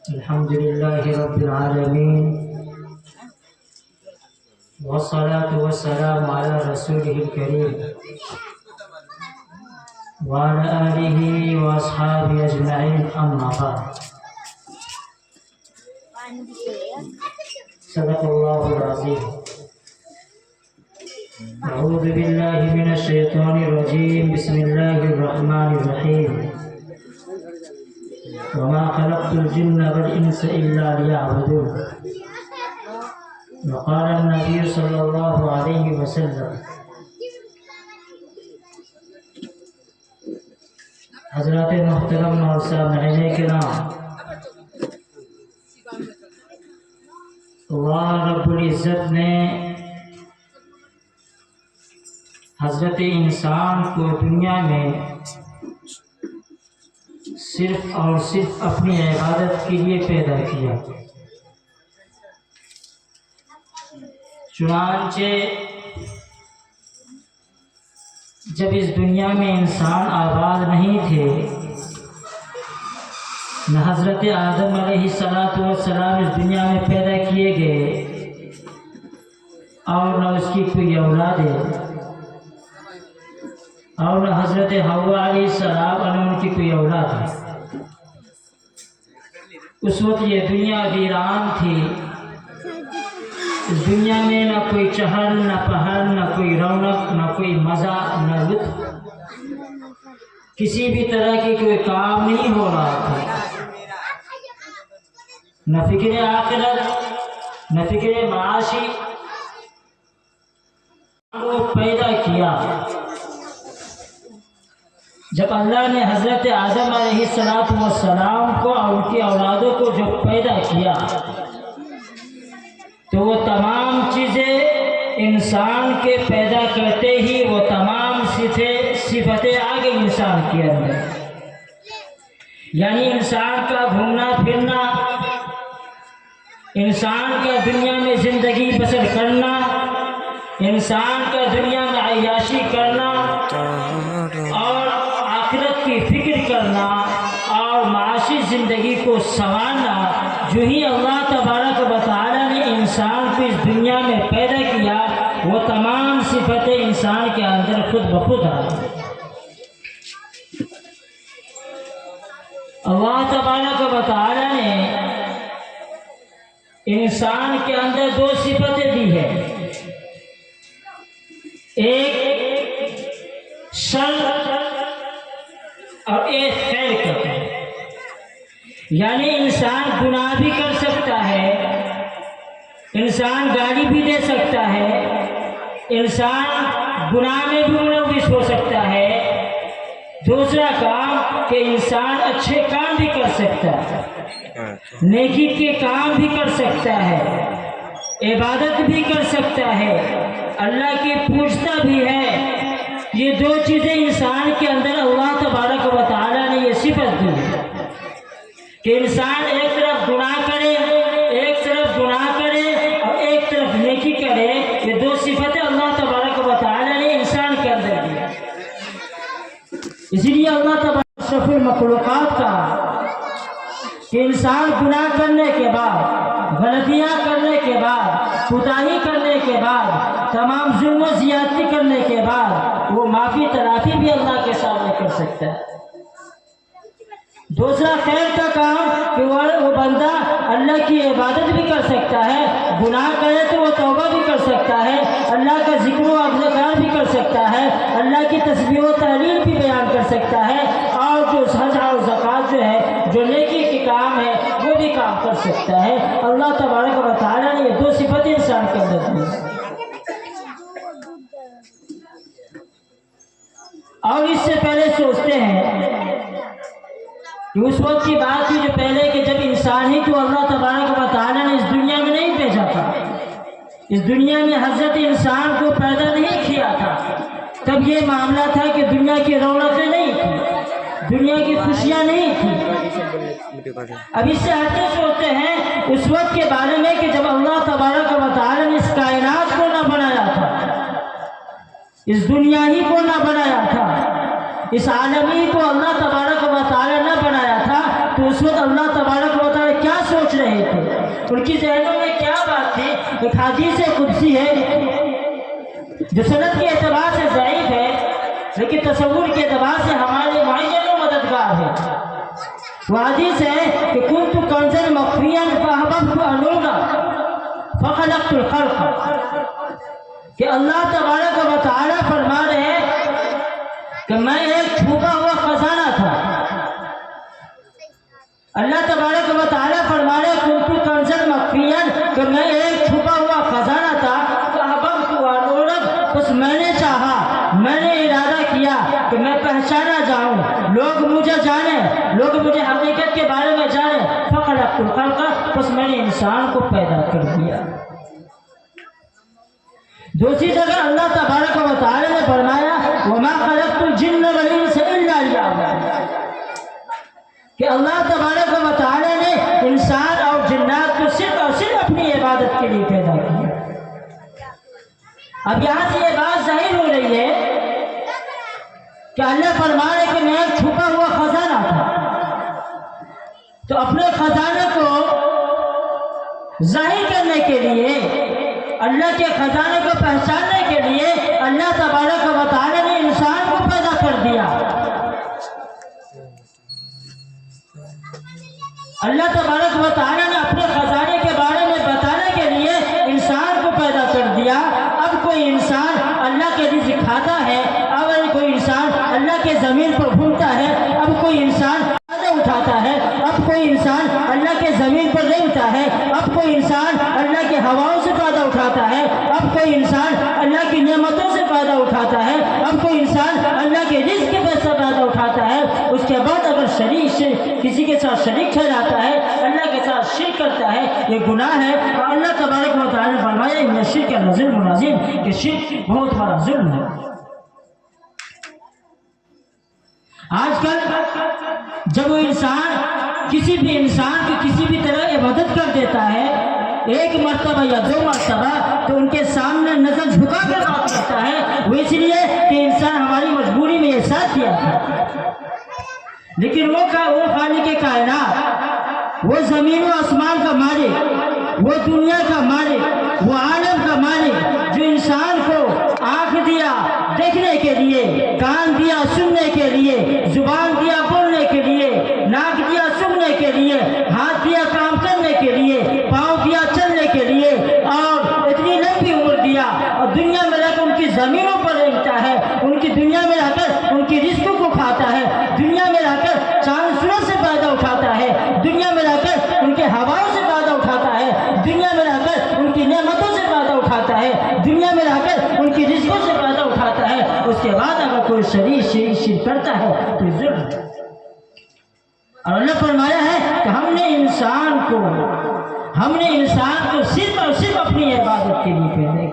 الحمد لله رب العالمين والصلاة والسلام على رسوله الكريم وعلى آله وأصحابه أجمعين أما بعد صدق الله العظيم أعوذ بالله من الشيطان الرجيم بسم الله الرحمن الرحيم وما خلقت الجن والإنس إلا ليعبدون وقال النبي صلى الله عليه وسلم حضرات محترم اور سامعین کرام، اللہ رب العزت نے حضرت انسان کو دنیا میں صرف اور صرف اپنی عبادت کے لیے پیدا کیا۔ چنانچہ جب اس دنیا میں انسان آباد نہیں تھے، نہ حضرت آدم علیہ السلام اس دنیا میں پیدا کیے گئے اور نہ اس کی کوئی اولاد ہے، اور نہ حضرت حوا علیہ السلام اور ان کی کوئی اولاد ہے۔ اس وقت یہ دنیا ویران تھی، اس دنیا میں نہ کوئی چہل نہ پہل، نہ کوئی رونق، نہ کوئی مزہ، نہ لطف، کسی بھی طرح کی کوئی کام نہیں ہو رہا تھا، نہ فکر آخرت نہ فکر معاشی۔ وہ پیدا کیا جب اللہ نے حضرت آدم علیہ السلام کو اور ان کی اولادوں کو جب پیدا کیا تو وہ تمام چیزیں انسان کے پیدا کرتے ہی وہ تمام صفتیں آ گئی انسان کے اندر، یعنی انسان کا گھومنا پھرنا، انسان کا دنیا میں زندگی بسر کرنا، انسان کا دنیا میں عیاشی کرنا اور آخرت کی فکر کرنا اور معاشی زندگی کو سنوارنا، جو ہی اللہ تبارک و تعالی نے انسان کو اس دنیا میں پیدا کیا وہ تمام صفتیں انسان کے اندر خود بخود آ گئی۔ اللہ تبارک و تعالی نے انسان کے اندر دو صفتیں دی ہیں، ایک شر اور ایک خیر کرتا ہے، یعنی انسان گناہ بھی کر سکتا ہے، انسان گالی بھی دے سکتا ہے، انسان گناہ میں بھی ملوث ہو سکتا ہے۔ دوسرا کام کہ انسان اچھے کام بھی کر سکتا ہے، نیکی کے کام بھی کر سکتا ہے، عبادت بھی کر سکتا ہے، اللہ کی پوجتا بھی ہے۔ یہ دو چیزیں انسان کے اندر اللہ تبارک و تعالی نے یہ صفت دی کہ انسان ایک طرف گناہ کرے اور ایک طرف نیکی کرے، یہ دو صفتیں اللہ تبارک و تعالی نے انسان کے اندر دی۔ اسی لیے اللہ تبارک اشرف المخلوقات کا کہ انسان گناہ کرنے کے بعد، غلطیاں کرنے کے بعد، کوتاہی کرنے کے بعد، تمام ظلم و زیادتی کرنے کے بعد وہ معافی تلافی بھی اللہ کے سامنے کر سکتا ہے۔ دوسرا خیر کا کام کہ وہ بندہ اللہ کی عبادت بھی کر سکتا ہے، گناہ کرے تو وہ توبہ بھی کر سکتا ہے، اللہ کا ذکر و اذکار بھی کر سکتا ہے، اللہ کی تسبیح و تحلیل بھی بیان کر سکتا ہے، اور جو حج اور زکوٰۃ جو ہے، جو نیکی کے کام ہے وہ بھی کام کر سکتا ہے۔ اللہ تبارک و تعالی نے یہ دو صفتیں انسان کے اندر دی۔ اور اس سے پہلے سوچتے ہیں کہ اس وقت کی بات تھی جو پہلے کہ جب انسان ہی کو اللہ تبارک و تعالی نے اس دنیا میں نہیں بھیجا تھا، اس دنیا میں حضرت انسان کو پیدا نہیں کیا تھا، تب یہ معاملہ تھا کہ دنیا کی رونقیں نہیں تھی، دنیا کی خوشیاں نہیں تھی۔ اب اس سے ہٹ کے سوچتے ہیں اس وقت کے بارے میں کہ جب اللہ تبارک و تعالی نے اس کائنات کو نہ بنایا تھا، اس دنیا ہی کو نہ بنایا تھا، اس عالمی کو اللہ تبارک و تعالی اس وقت اللہ تبارک و تعالی کیا سوچ رہے تھے، ان کی ذہنوں میں کیا بات تھی؟ ایک حدیث قدسی ہے جو سند کے اعتبار سے ضعیف ہے لیکن تصور کے اعتبار سے ہمارے معین و مددگار ہے۔ وہ حدیث ہے کہ کنت کنزا مخفیا فاحببت ان اعلم فخلقت الخلق، کہ اللہ تبارک و تعالی فرما رہے ہیں کہ میں ایک چھپا ہوا خزانہ تھا۔ اللہ تبارک و تعالی فرما رہے کنت کنزا مخفیا، کہ میں ایک چھپا ہوا خزانہ تھا، فاحببت ان اعلم، بس میں نے چاہا، میں نے ارادہ کیا کہ میں پہچانا جاؤں، لوگ مجھے جانیں، لوگ مجھے حقیقت کے بارے میں جانیں۔ فخلقت الخلق، بس میں نے انسان کو پیدا کر دیا۔ دوسری جگہ اللہ تبارک و تعالی نے فرمایا وما خلقت الجن والانس الا ليعبدون، کہ اللہ تبارک و تعالی نے انسان اور جنات کو صرف اور صرف اپنی عبادت کے لیے پیدا کیا۔ اب یہاں سے یہ بات ظاہر ہو رہی ہے کہ اللہ فرما رہے کہ میں ایک چھپا ہوا خزانہ تھا، تو اپنے خزانے کو ظاہر کرنے کے لیے، اللہ کے خزانے کو پہچاننے کے لیے اللہ تبارک و تعالی نے انسان کو پیدا کر دیا۔ اللہ تبارک و تعالی نے اپنے خزانے کے بارے میں بتانے کے لیے انسان کو پیدا کر دیا۔ اب کوئی انسان اللہ کے رزق کھاتا ہے، اب کوئی انسان اللہ کے زمین پر گھومتا ہے، اب کوئی انسان فائدہ اٹھاتا ہے، اب کوئی انسان اللہ کے زمین پر رہتا ہے، اب کوئی انسان اللہ کے ہواؤں سے فائدہ اٹھاتا ہے، اب کوئی انسان اللہ کی نعمتوں سے فائدہ اٹھاتا ہے، اب کوئی انسان اللہ کے رزق سے فائدہ اٹھاتا ہے۔ اس کے بعد اگر کسی کے ساتھ شریک ٹھہراتا ہے، اللہ کے ساتھ شرک کرتا ہے، یہ گناہ ہے۔ اور اللہ تبارک و تعالی نے فرمایا ان الشرک لظلم عظیم، کہ شرک بہت بڑا ظلم ہے۔ آج کل جب وہ انسان کسی بھی انسان کی کسی بھی طرح عبادت کر دیتا ہے، ایک مرتبہ یا دو مرتبہ، تو ان کے سامنے نظر جھکا کر بات کرتا ہے، وہ اس لیے کہ انسان ہماری مجبوری میں یہ ساتھ دیا تھا۔ لیکن وہ خالق کائنات، وہ زمین و آسمان کا مالک، وہ دنیا کا مالک، وہ عالم کا مالک، جو انسان کو آنکھ دیا دیکھنے کے لیے، کان دیا سننے کے لیے، زبان دیا بولنے کے لیے، ناک دیا سننے کے لیے، ہاتھ دیا کام کرنے کے لیے، پاؤں دیا چلنے کے لیے، اور اتنی لمبی عمر دیا، اور دنیا میں رہ کر ان کی زمینوں پر رہتا ہے، ان کی دنیا میں رہ کر ان کی رزقوں کو کھاتا ہے، دنیا میں رہ کر چاند سورج سے فائدہ اٹھاتا ہے، دنیا میں رہ کر ان کے ہواؤں سے فائدہ اٹھاتا ہے، دنیا میں رہ کر ان کی نعمتوں سے فائدہ اٹھاتا ہے، دنیا میں رہ کر ان کی رزقوں سے فائدہ اٹھاتا ہے۔ اس کے بعد اگر کوئی شریک کرتا ہے تو ظلم ہے۔ اور اللہ فرمایا ہے کہ ہم نے انسان کو صرف اور صرف اپنی عبادت کے لیے پیدا کیا۔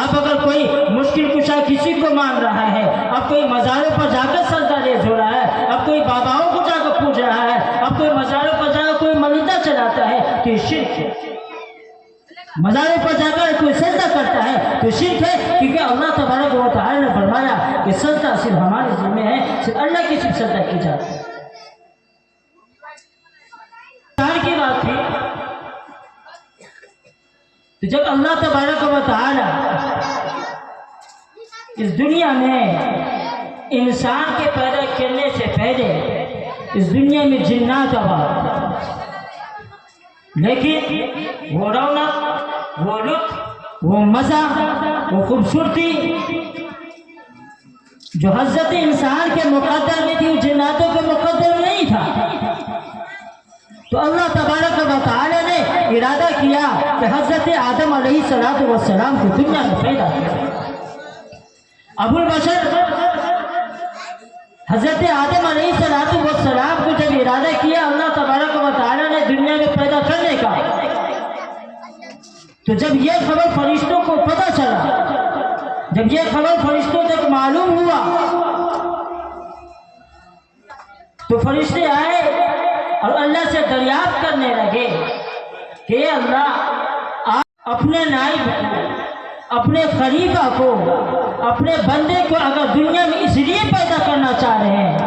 اب اگر کوئی مشکل کشا کسی کو مان رہا ہے، اب کوئی مزاروں پر جا کر سجدہ ریز ہو رہا ہے، اب کوئی باباؤں کو جا کر پوج رہا ہے، اب کوئی مزاروں پر جا کر کوئی ملیدہ چلاتا ہے تو یہ شرک ہے۔ مزاروں پر جا کر کوئی سجدہ کرتا ہے تو شرک ہے، کیونکہ اللہ تبارک و تعالی نے فرمایا کہ سجدہ صرف ہمارے ذمہ ہے، صرف اللہ کی صرف سجدہ کی جاتی ہے۔ کی بات تھی تو جب اللہ تبارک و تعالی اس دنیا میں انسان کے پیدا کرنے سے پہلے اس دنیا میں جنات آباد تھے، لیکن وہ رونق، وہ لطف، وہ مزہ، وہ خوبصورتی جو حضرت انسان کے مقدر میں تھی، وہ جناتوں کے مقدر میں نہیں تھا۔ تو اللہ تبارک و تعالی نے ارادہ کیا کہ حضرت آدم علیہ السلام کو دنیا میں پیدا کیا۔ ابو البشر حضرت آدم علیہ السلام کو جب ارادہ کیا اللہ تبارک و تعالی نے دنیا میں پیدا کرنے کا، تو جب یہ خبر فرشتوں کو پتہ چلا، جب یہ خبر فرشتوں تک معلوم ہوا، تو فرشتے آئے اور اللہ سے دریافت کرنے لگے کہ اللہ آپ اپنے نائب کو، اپنے خلیفہ کو، اپنے بندے کو اگر دنیا میں اس لیے پیدا کرنا چاہ رہے ہیں،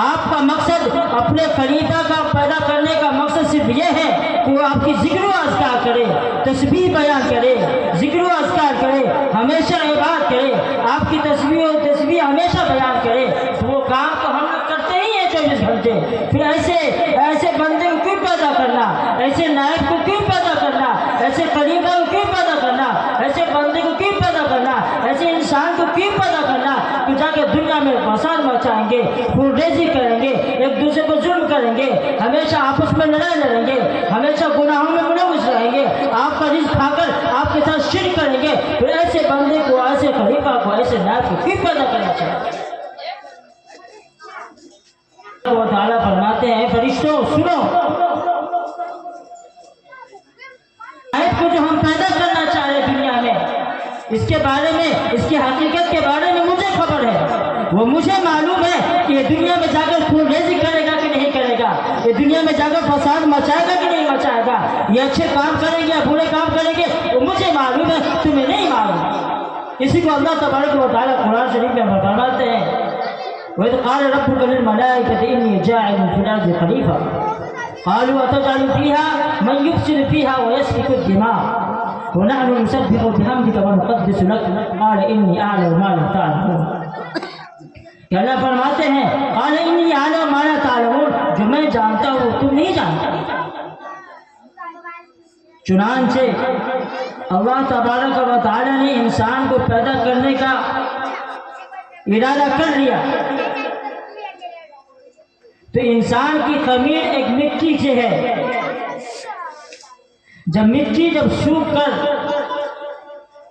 آپ کا مقصد اپنے خلیفہ کا پیدا کرنے کا مقصد صرف یہ ہے کہ وہ آپ کی ذکر و اذکار کرے، تسبیح بیان کرے، ذکر و اذکار کرے، ہمیشہ عبادت کرے، آپ کی تسبیح ہمیشہ بیان کرے۔ تو وہ کام تو ہم لوگ کرتے ہی ہیں 24 گھنٹے، پھر ایسے بندے کو کیوں پیدا کرنا، ایسے نائب کو کیوں پیدا کرنا، ایسے خلیفہ کو کیوں پیدا کرنا، ایسے بندے کو کیوں پیدا کرنا، ایسے انسان کو کیوں پیدا کرنا کہ جا کے دنیا میں فساد مچائیں گے، خون ریزی کریں گے، ایک دوسرے کو ظلم کریں گے، ہمیشہ آپس میں لڑائی لڑیں گے، ہمیشہ گناہوں میں ملوث رہیں گے، آپ کا رزق کھا کر آپ کے ساتھ شرک کریں گے۔ پھر ایسے بندے کو، ایسے خلیفہ کو، ایسے نائب کو کیوں پیدا کرنا چاہیے؟ وہ تعالیٰ فرماتے ہیں فرشتوں سنو، نائب کو جو ہم پیدا کرنا چاہ رہے دنیا میں، اس کے بارے میں، اس کی حقیقت کے بارے میں مجھے خبر ہے، وہ مجھے معلوم ہے کہ یہ دنیا میں جا کر خون ریزی کرے گا کہ نہیں کرے گا، یہ دنیا میں جا کر فساد مچائے گا کہ نہیں مچائے گا، یہ اچھے کام کریں گے یا برے کام کریں گے، وہ مجھے معلوم ہے، تمہیں نہیں معلوم۔ اسی کو اللہ تبارک و تعالیٰ قرآن شریف میں فرماتے ہیں وَإِذْ قَالَ رَبُّكَ لِلْمَلَائِكَةِ إِنِّي جَاعِلٌ فِي الْأَرْضِ خَلِيفَةً قَالُوا أَتَجْعَلُ فِيهَا مَن يُفْسِدُ فِيهَا وَيَسْفِكُ الدِّمَاءَ وَنَحْنُ نُسَبِّحُ بِحَمْدِكَ وَنُقَدِّسُ لَكَ قَالَ إِنِّي أَعْلَمُ مَا لَا تَعْلَمُونَ۔ کہ اللہ فرماتے ہیں قَالَ إِنِّي أَعْلَمُ مَا لَا تَعْلَمُونَ، جو میں جانتا ہوں تم نہیں جانتا۔ چنانچہ اللہ تبارک و تعالی نے انسان کو پیدا کرنے کا ارادہ کر لیا تو انسان کی خمیر ایک مٹی سے ہے، جب مٹی سوکھ کر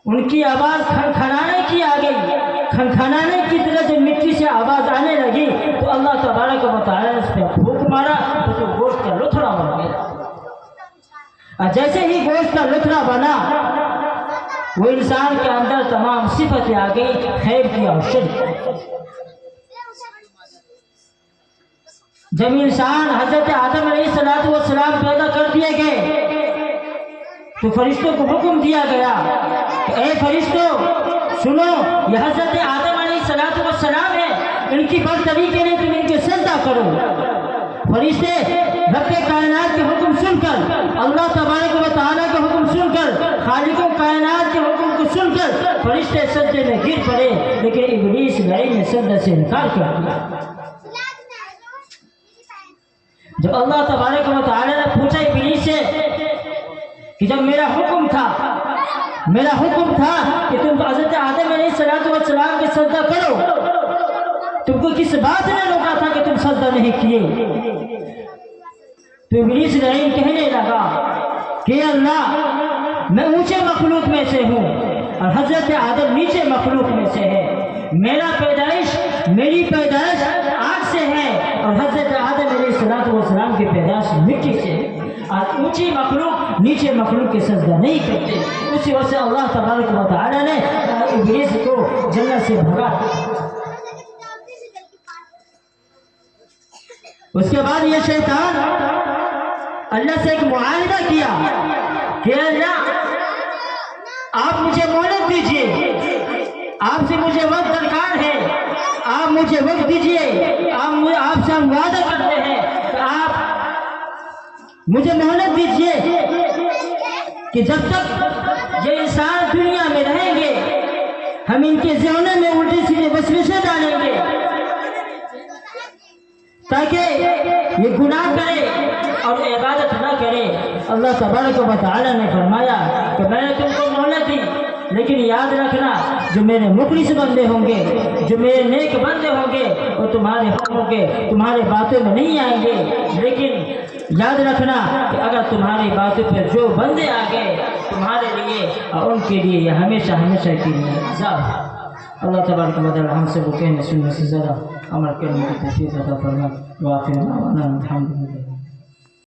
ان کی آواز کھنکھنانے کی آ گئی، کھنکھنانے کی طرح جب مٹی سے آواز آنے لگی تو اللہ تبارک و تعالی نے اس پہ پھونک مارا تو گوشت کا لتھڑا بن گیا، اور جیسے ہی گوشت کا لتھڑا بنا وہ انسان کے اندر تمام صفتیں آ گئی، خیر کی اور شر کی۔ جب انسان حضرت آدم علیہ السلام پیدا کر دیے گئے تو فرشتوں کو حکم دیا گیا کہ اے فرشتوں سنو، یہ حضرت آدم علیہ السلام ہے، ان کی برتری کے لیے تم ان کے سجدہ کرو۔ فرشتے رب کائنات کے حکم سن کر، اللہ تبارک و تعالیٰ کے حکم سن کر، خالق کائنات کے حکم کو سن کر فرشتے سجدے میں گر پڑے، لیکن ابلیس لعین نے سجدے سے انکار کر دیا۔ جب اللہ تبارک و تعالیٰ نے پوچھا ابلیس سے کہ جب میرا حکم تھا کہ تم حضرت آدم علیہ السلام کے سجدہ کرو، تم کو کس بات نے روکا تھا کہ تم سجدہ نہیں کیے؟ تو ابلیس لعین کہنے لگا کہ اللہ میں اونچے مخلوق میں سے ہوں اور حضرت آدم نیچے مخلوق میں سے ہے، میری پیدائش آگ سے ہے اور حضرت آدم علیہ السلام کی پیدائش مٹی سے ہے، اور اونچی مخلوق نیچے مخلوق کے سجدہ نہیں کرتے۔ اسی وجہ سے اللہ تبارک و تعالی نے ابلیس کو جنت سے بھگا۔ اس کے بعد یہ شیطان اللہ سے ایک معاہدہ کیا کہ اللہ آپ مجھے مہلت دیجیے، آپ سے مجھے وقت درکار ہے، آپ مجھے وقت دیجیے، آپ سے ہم وعدہ کرتے ہیں کہ آپ مجھے مہلت دیجیے کہ جب تک یہ انسان دنیا میں رہیں گے ہم ان کے ذہنوں میں الٹے سیدھے وسوسے ڈالیں گے تاکہ یہ گناہ کرے اور عبادت نہ کرے۔ اللہ تبارک و تعالی نے فرمایا کہ میں نے تم کو مہلت دی، لیکن یاد رکھنا جو میرے مخلص بندے ہوں گے، جو میرے نیک بندے ہوں گے، وہ تمہارے حق ہوں گے، تمہارے باتوں میں نہیں آئیں گے، لیکن یاد رکھنا کہ اگر تمہاری باتوں پر جو بندے آ گئے تمہارے لیے اور ان کے لیے یہ ہمیشہ ہمیشہ کے لیے عذاب ہے۔ اللہ تبارک و تعالی ہم سے وہ کہنے سننے سے زیادہ عمل کرنے کی توفیق عطا فرمائے۔ وآخر دعوانا الحمدللہ۔